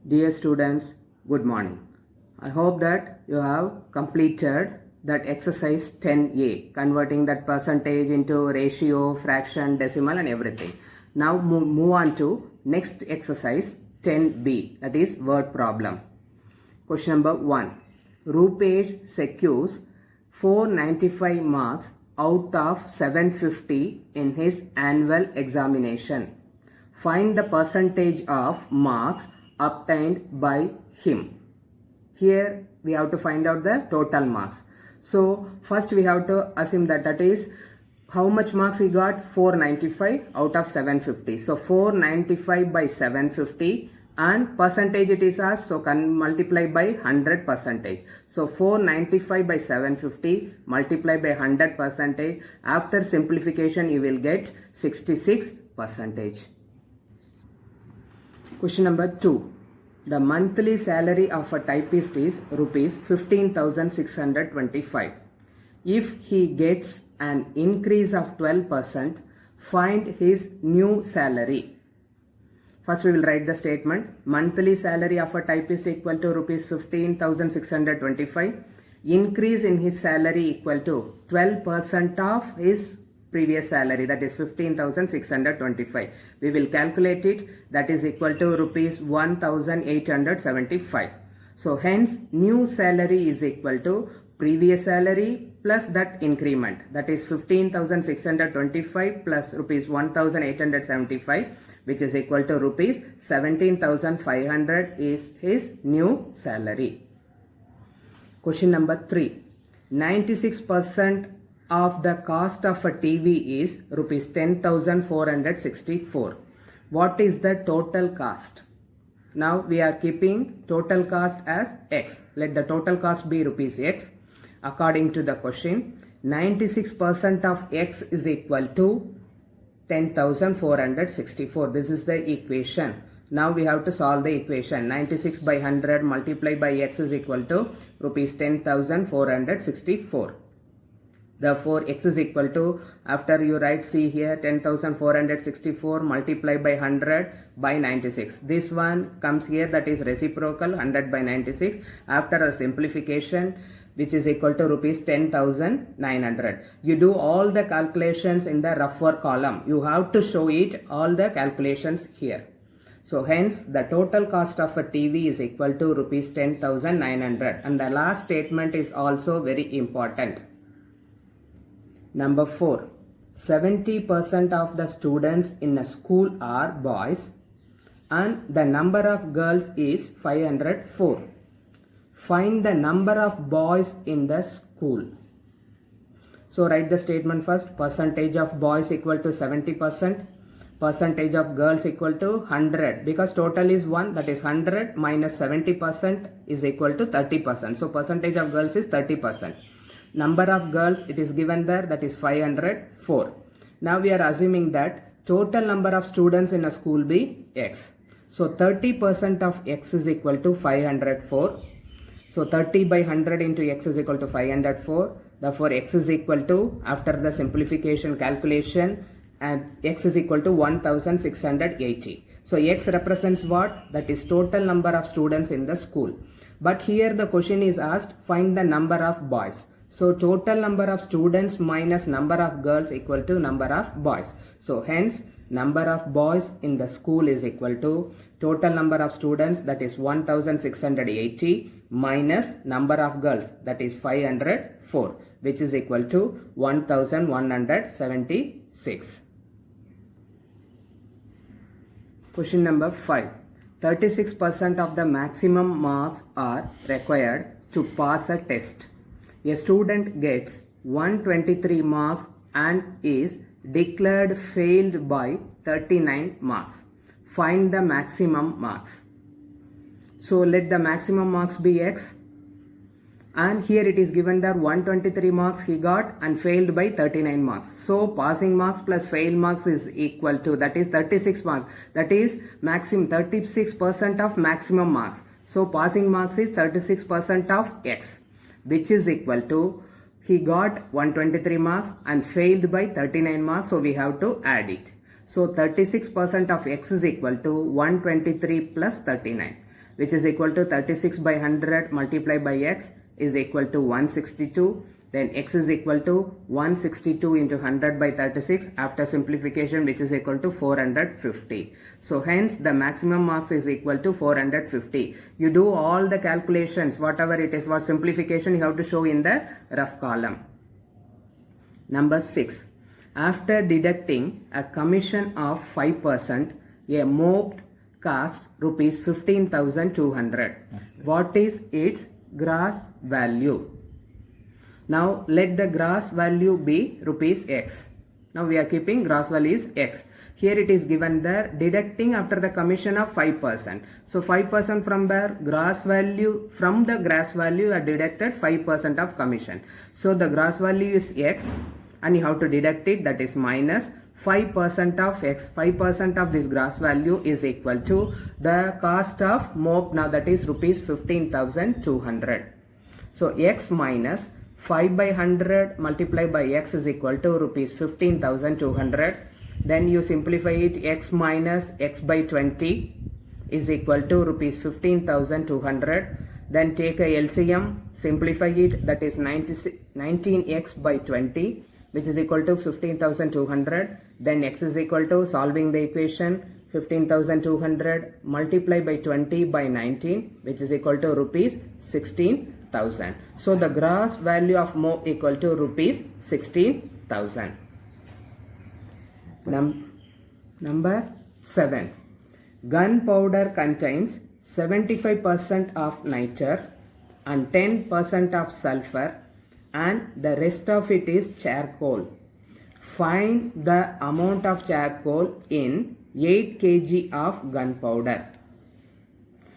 Dear students, good morning. I hope that you have completed that exercise 10A, converting that percentage into ratio, fraction, decimal and everything. Now move on to next exercise 10B, that is word problem. Question number 1. Rupesh secures 495 marks out of 750 in his annual examination. Find the percentage of marks obtained by him. Here we have to find out the total marks. So first we have to assume that is how much marks he got. 495 out of 750. So 495 by 750 and percentage it is asked, so can multiply by 100 percentage. So 495 by 750 multiply by 100 percentage. After simplification you will get 66 percentage. Question number 2. The monthly salary of a typist is rupees 15,625. If he gets an increase of 12%, find his new salary. First we will write the statement. Monthly salary of a typist equal to rupees 15,625. Increase in his salary equal to 12% of his previous salary, that is 15,625. We will calculate it, that is equal to rupees 1,875. So hence new salary is equal to previous salary plus that increment, that is 15,625 plus rupees 1,875, which is equal to rupees 17,500 is his new salary. Question number 3. 96% of the cost of a TV is rupees 10,464. What is the total cost? Now we are keeping total cost as X. Let the total cost be rupees X. According to the question, 96% of X is equal to 10,464. This is the equation. Now we have to solve the equation. 96 by 100 multiplied by X is equal to rupees 10,464. Therefore, X is equal to, after you write, see here, 10,464 multiplied by 100 by 96. This one comes here, that is reciprocal, 100 by 96. After a simplification, which is equal to rupees 10,900. You do all the calculations in the rougher column. You have to show it, all the calculations here. So hence the total cost of a TV is equal to rupees 10,900. And the last statement is also very important. Number 4. 70% of the students in a school are boys and the number of girls is 504. Find the number of boys in the school. So write the statement first. Percentage of boys equal to 70%. Percentage of girls equal to 100. Because total is 1, that is 100 minus 70% is equal to 30%. So percentage of girls is 30%. Number of girls, it is given there, that is 504. Now we are assuming that total number of students in a school be X. So 30% of X is equal to 504. So 30 by 100 into X is equal to 504. Therefore X is equal to, after the simplification calculation, and X is equal to 1,680. So X represents what? That is total number of students in the school. But here the question is asked, find the number of boys. So total number of students minus number of girls equal to number of boys. So hence number of boys in the school is equal to total number of students, that is 1,680 minus number of girls, that is 504, which is equal to 1,176. Question number 5. 36% of the maximum marks are required to pass a test. A student gets 123 marks and is declared failed by 39 marks. Find the maximum marks. So let the maximum marks be X. And here it is given that 123 marks he got and failed by 39 marks. So passing marks plus fail marks is equal to, that is 36 marks. That is maximum 36% of maximum marks. So passing marks is 36% of X, which is equal to, he got 123 marks and failed by 39 marks, so we have to add it. So 36% of X is equal to 123 plus 39. which is equal to 36 by 100 multiplied by x is equal to 162. Then x is equal to 162 into 100 by 36 after simplification, which is equal to 450. So hence the maximum marks is equal to 450. You do all the calculations, whatever it is, what simplification you have to show in the rough column. Number 6. After deducting a commission of 5%, a mop costs rupees 15,200. What is its gross value? Now let the gross value be rupees x. Now we are keeping gross value is x. Here it is given there, deducting after the commission of 5%. So 5% from the gross value, from the gross value are deducted 5% of commission. So the gross value is x and you have to deduct it, that is minus 5% of x. 5% of this gross value is equal to the cost of mop, now that is rupees 15,200. So x minus 5 by 100 multiplied by x is equal to rupees 15,200. Then you simplify it, x minus x by 20 is equal to rupees 15,200. Then take a LCM, simplify it, that is 19x by 20, which is equal to 15,200. Then x is equal to, solving the equation, 15,200 multiplied by 20 by 19, which is equal to rupees 16,000. So the gross value of mop equal to rupees 16,000. Number 7. Gunpowder contains 75% of nitre and 10% of sulfur, and the rest of it is charcoal. Find the amount of charcoal in 8 kg of gunpowder.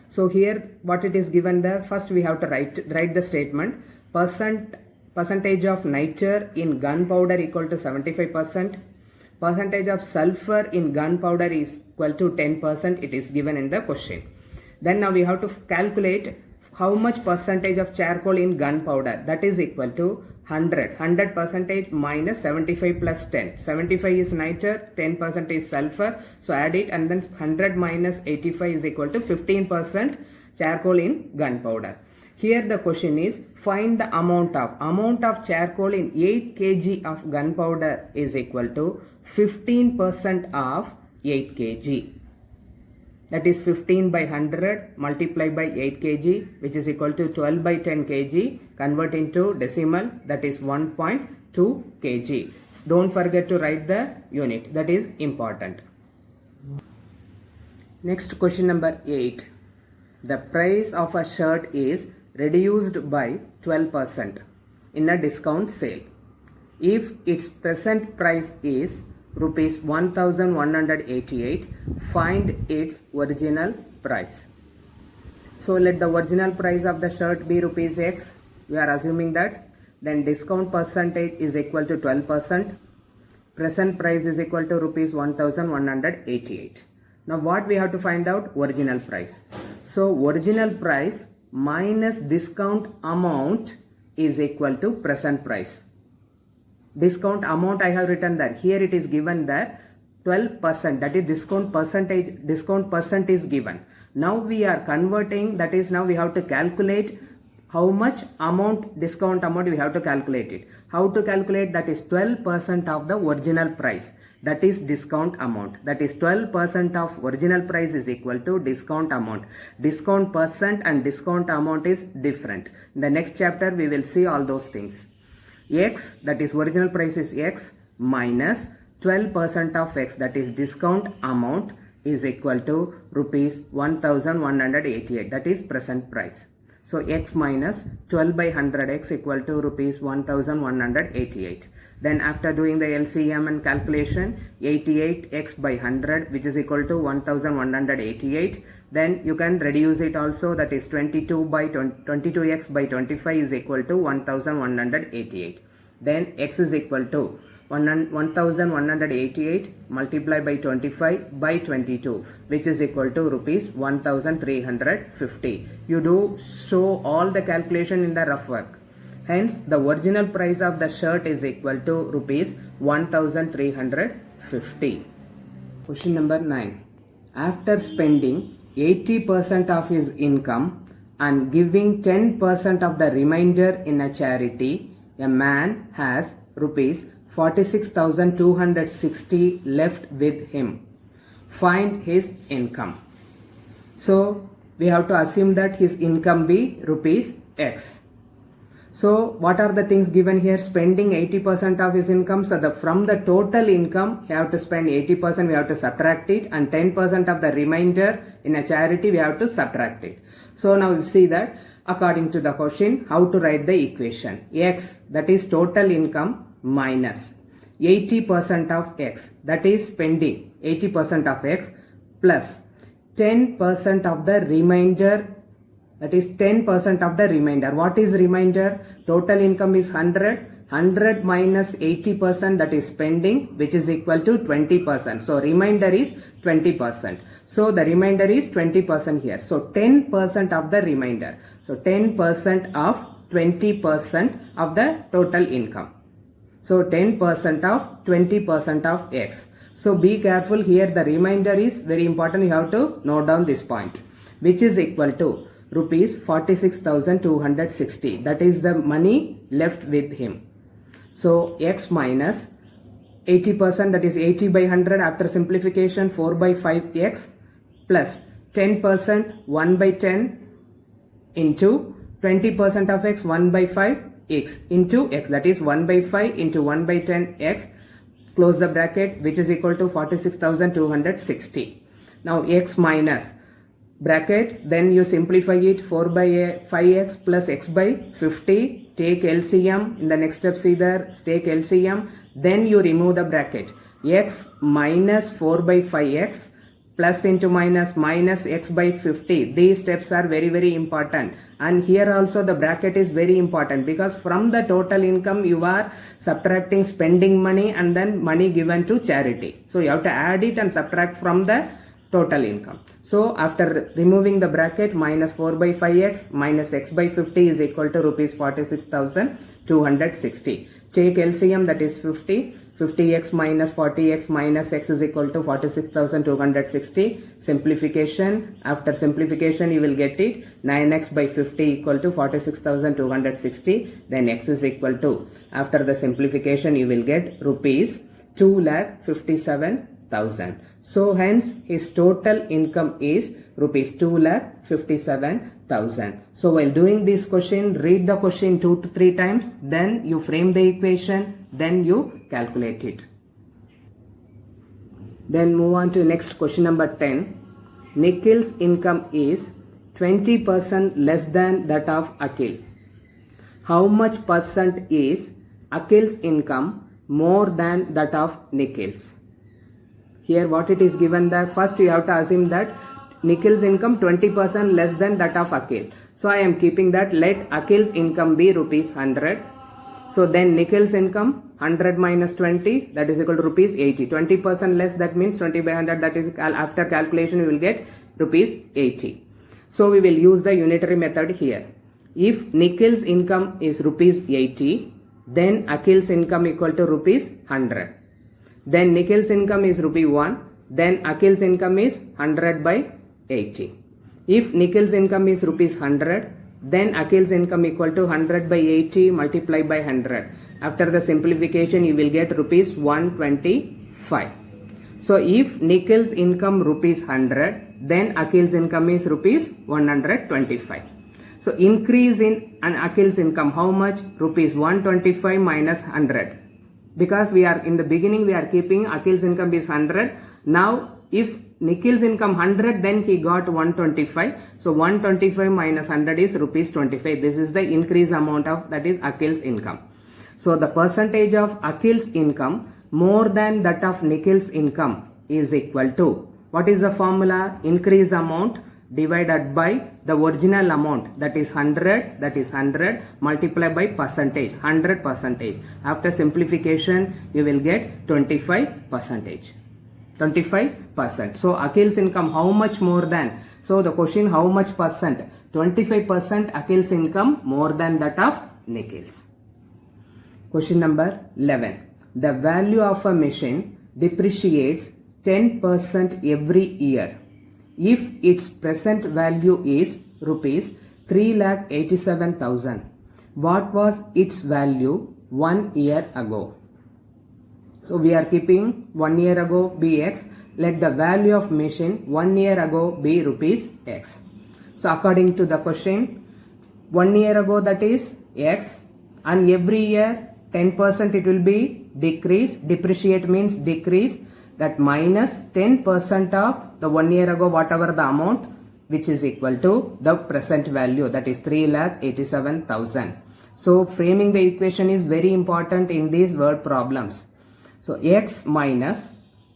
So here what it is given there, first we have to write the statement. Percentage of nitre in gunpowder equal to 75%. Percentage of sulfur in gunpowder is equal to 10%. It is given in the question. Then now we have to calculate how much percentage of charcoal in gunpowder, that is equal to 100 percentage minus 75 plus 10. 75 is nitre, 10% is sulfur, so add it, and then 100 minus 85 is equal to 15% charcoal in gunpowder. Here the question is, find the amount of charcoal in 8 kg of gunpowder is equal to 15% of 8 kg. That is 15 by 100 multiplied by 8 kg, which is equal to 12 by 10 kg. Convert into decimal, that is 1.2 kg. Don't forget to write the unit, that is important. Next, question number 8. The price of a shirt is reduced by 12% in a discount sale. If its present price is rupees 1,188, find its original price. So let the original price of the shirt be rupees x. We are assuming that. Then discount percentage is equal to 12%. Present price is equal to rupees 1,188. Now what we have to find out? Original price. So original price minus discount amount is equal to present price. Discount amount I have written there. Here it is given there 12%, that is discount percent is given. Now we are converting, that is now we have to calculate how much amount, discount amount we have to calculate it. How to calculate? That is 12% of the original price. That is discount amount. That is 12% of original price is equal to discount amount. Discount percent and discount amount is different. In the next chapter we will see all those things. X, that is original price is x, minus 12% of x, that is discount amount, is equal to rupees 1,188, that is present price. So x minus 12 by 100x equal to rupees 1,188. Then after doing the LCM and calculation, 88x by 100, which is equal to 1,188. Then you can reduce it also, that is 22x by 25 is equal to 1,188. Then x is equal to 1,188 multiplied by 25 by 22, which is equal to rupees 1,350. You do show all the calculation in the rough work. Hence the original price of the shirt is equal to rupees 1,350. Question number 9. After spending 80% of his income and giving 10% of the remainder in a charity, a man has rupees 46,260 left with him. Find his income. So we have to assume that his income be rupees X. So what are the things given here? Spending 80% of his income. So from the total income, you have to spend 80%, we have to subtract it, and 10% of the remainder in a charity, we have to subtract it. So now we see that according to the question, how to write the equation. X, that is total income, minus 80% of X, that is spending 80% of X, plus 10% of the remainder, that is 10% of the remainder. What is remainder? Total income is 100. 100 minus 80%, that is spending, which is equal to 20%. So remainder is 20%. So the remainder is 20% here. So 10% of the remainder. So 10% of 20% of the total income. So 10% of 20% of X. So be careful here, the remainder is very important. You have to note down this point, which is equal to rupees 46,260. That is the money left with him. So X minus 80%, that is 80 by 100 after simplification, 4 by 5X, plus 10%, 1 by 10 into 20% of X, 1 by 5X into X, that is 1 by 5 into 1 by 10X, close the bracket, which is equal to 46,260. Now X minus bracket, then you simplify it, 4 by 5X plus X by 50, take LCM, in the next step see there, take LCM, then you remove the bracket, X minus 4 by 5X plus into minus X by 50. These steps are very important, and here also the bracket is very important, because from the total income you are subtracting spending money and then money given to charity. So you have to add it and subtract from the total income. So after removing the bracket, minus 4 by 5X minus X by 50 is equal to rupees 46,260. Take LCM, that is 50. 50X minus 40X minus X is equal to 46,260. Simplification. After simplification you will get it. 9X by 50 equal to 46,260. Then X is equal to, after the simplification you will get rupees 2,57,000. So hence his total income is rupees 2,57,000. So while doing this question, read the question 2 to 3 times, then you frame the equation, then you calculate it. Then move on to next question number 10. Nikhil's income is 20% less than that of Akhil. How much percent is Akhil's income more than that of Nikhil's? Here what it is given, that first you have to assume that Nikhil's income 20% less than that of Akhil. So I am keeping that, let Akhil's income be rupees 100. So then Nikhil's income 100 minus 20, that is equal to rupees 80. 20% less, that means 20 by 100, that is after calculation we will get rupees 80. So we will use the unitary method here. If Nikhil's income is rupees 80, then Akhil's income equal to rupees 100. Then Nikhil's income is rupee 1, then Akhil's income is 100 by 80. If Nikhil's income is rupees 100, then Akhil's income equal to 100 by 80 multiplied by 100. After the simplification you will get rupees 125. So if Nikhil's income rupees 100, then Akhil's income is rupees 125. So increase in an Akhil's income, how much? Rupees 125 minus 100. Because we are in the beginning we are keeping Akhil's income is 100. Now if Nikhil's income 100, then he got 125. So 125 minus 100 is rupees 25. This is the increase amount of, that is Akhil's income. So the percentage of Akhil's income more than that of Nikhil's income is equal to, what is the formula? Increase amount divided by the original amount, that is 100, multiplied by percentage, 100%. After simplification you will get 25%. 25%. So Akhil's income how much more than? So the question, how much percent? 25% Akhil's income more than that of Nikhil's. Question number 11. The value of a machine depreciates 10% every year. if its present value is rupees 3,87,000, what was its value 1 year ago? So we are keeping 1 year ago be x. Let the value of machine 1 year ago be rupees x. So according to the question, 1 year ago that is x, and every year 10% it will be decrease. Depreciate means decrease. That minus 10% of the 1 year ago whatever the amount, which is equal to the present value, that is 3,87,000. So framing the equation is very important in these word problems. So x minus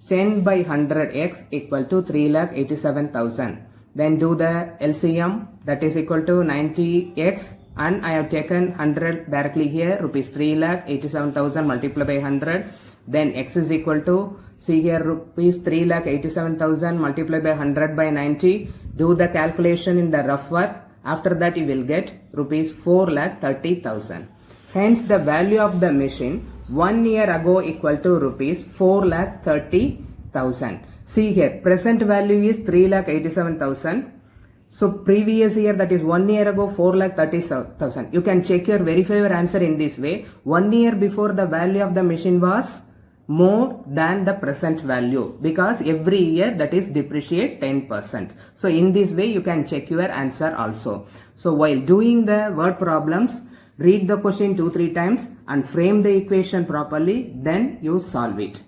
10 by 100x equal to 3,87,000. Then do the LCM, that is equal to 90x, and I have taken 100 directly here, rupees 3,87,000 multiplied by 100. Then x is equal to, see here, rupees 3,87,000 multiplied by 100 by 90. Do the calculation in the rough work. After that you will get rupees 4,30,000. Hence the value of the machine 1 year ago equal to rupees 4,30,000. See here, present value is 3,87,000. So previous year, that is 1 year ago, 4,30,000. You can check your verify your answer in this way. 1 year before the value of the machine was more than the present value, because every year that is depreciate 10%. So in this way you can check your answer also. So while doing the word problems, read the question 2-3 times and frame the equation properly, then you solve it.